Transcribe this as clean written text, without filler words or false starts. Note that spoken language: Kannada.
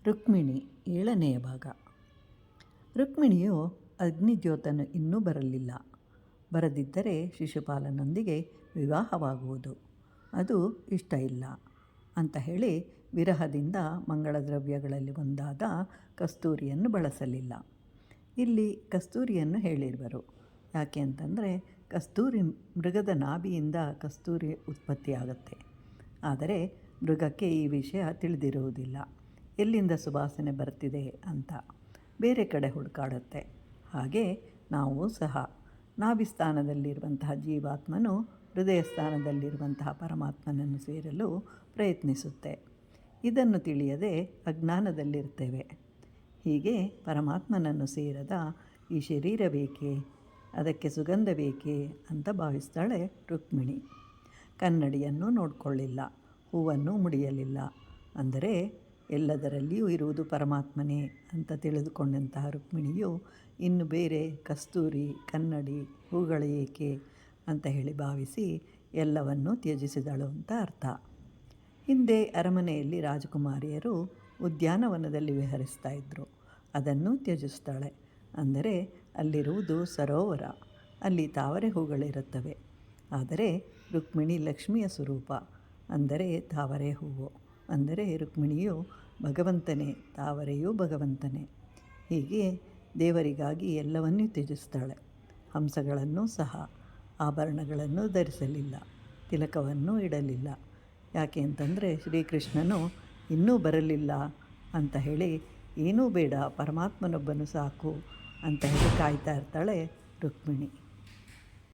ರುಕ್ಮಿಣಿ 7ನೆಯ ಭಾಗ. ರುಕ್ಮಿಣಿಯು ಅಗ್ನಿಜ್ಯೋತನು ಇನ್ನೂ ಬರಲಿಲ್ಲ. ಬರದಿದ್ದರೆ ಶಿಶುಪಾಲನೊಂದಿಗೆ ವಿವಾಹವಾಗುವುದು, ಅದು ಇಷ್ಟ ಇಲ್ಲ ಅಂತ ಹೇಳಿ ವಿರಹದಿಂದ ಮಂಗಳ ದ್ರವ್ಯಗಳಲ್ಲಿ ಒಂದಾದ ಕಸ್ತೂರಿಯನ್ನು ಬಳಸಲಿಲ್ಲ. ಇಲ್ಲಿ ಕಸ್ತೂರಿಯನ್ನು ಹೇಳಿರುವರು. ಯಾಕೆ ಅಂತಂದರೆ ಕಸ್ತೂರಿ ಮೃಗದ ನಾಭಿಯಿಂದ ಕಸ್ತೂರಿ ಉತ್ಪತ್ತಿಯಾಗುತ್ತೆ. ಆದರೆ ಮೃಗಕ್ಕೆ ಈ ವಿಷಯ ತಿಳಿದಿರುವುದಿಲ್ಲ, ಎಲ್ಲಿಂದ ಸುವಾಸನೆ ಬರ್ತಿದೆ ಅಂತ ಬೇರೆ ಕಡೆ ಹುಡುಕಾಡುತ್ತೆ. ಹಾಗೆ ನಾವು ಸಹ ನಾಭಿಸ್ಥಾನದಲ್ಲಿರುವಂತಹ ಜೀವಾತ್ಮನು ಹೃದಯ ಸ್ಥಾನದಲ್ಲಿರುವಂತಹ ಪರಮಾತ್ಮನನ್ನು ಸೇರಲು ಪ್ರಯತ್ನಿಸುತ್ತೆ. ಇದನ್ನು ತಿಳಿಯದೆ ಅಜ್ಞಾನದಲ್ಲಿರ್ತೇವೆ. ಹೀಗೆ ಪರಮಾತ್ಮನನ್ನು ಸೇರದ ಈ ಶರೀರ ಬೇಕೇ, ಅದಕ್ಕೆ ಸುಗಂಧ ಬೇಕೇ ಅಂತ ಭಾವಿಸ್ತಾಳೆ ರುಕ್ಮಿಣಿ. ಕನ್ನಡಿಯನ್ನು ನೋಡಿಕೊಳ್ಳಿಲ್ಲ, ಹೂವನ್ನು ಮುಡಿಯಲಿಲ್ಲ. ಅಂದರೆ ಎಲ್ಲದರಲ್ಲಿಯೂ ಇರುವುದು ಪರಮಾತ್ಮನೇ ಅಂತ ತಿಳಿದುಕೊಂಡಂತಹ ರುಕ್ಮಿಣಿಯು ಇನ್ನು ಬೇರೆ ಕಸ್ತೂರಿ, ಕನ್ನಡಿ, ಹೂಗಳು ಏಕೆ ಅಂತ ಹೇಳಿ ಭಾವಿಸಿ ಎಲ್ಲವನ್ನೂ ತ್ಯಜಿಸಿದಳು ಅಂತ ಅರ್ಥ. ಹಿಂದೆ ಅರಮನೆಯಲ್ಲಿ ರಾಜಕುಮಾರಿಯರು ಉದ್ಯಾನವನದಲ್ಲಿ ವಿಹರಿಸ್ತಾ ಇದ್ದರು. ಅದನ್ನು ತ್ಯಜಿಸ್ತಾಳೆ. ಅಂದರೆ ಅಲ್ಲಿರುವುದು ಸರೋವರ, ಅಲ್ಲಿ ತಾವರೆ ಹೂಗಳಿರುತ್ತವೆ. ಆದರೆ ರುಕ್ಮಿಣಿ ಲಕ್ಷ್ಮಿಯ ಸ್ವರೂಪ, ಅಂದರೆ ತಾವರೆ ಹೂವು. ಅಂದರೆ ರುಕ್ಮಿಣಿಯು ಭಗವಂತನೇ, ತಾವರೆಯೂ ಭಗವಂತನೇ. ಹೀಗೆ ದೇವರಿಗಾಗಿ ಎಲ್ಲವನ್ನೂ ತ್ಯಜಿಸ್ತಾಳೆ. ಹಂಸಗಳನ್ನು ಸಹ, ಆಭರಣಗಳನ್ನು ಧರಿಸಲಿಲ್ಲ, ತಿಲಕವನ್ನು ಇಡಲಿಲ್ಲ. ಯಾಕೆ ಅಂತಂದರೆ ಶ್ರೀಕೃಷ್ಣನು ಇನ್ನೂ ಬರಲಿಲ್ಲ ಅಂತ ಹೇಳಿ ಏನೂ ಬೇಡ, ಪರಮಾತ್ಮನೊಬ್ಬನು ಸಾಕು ಅಂತ ಹೇಳಿ ಕಾಯ್ತಾ ಇರ್ತಾಳೆ ರುಕ್ಮಿಣಿ.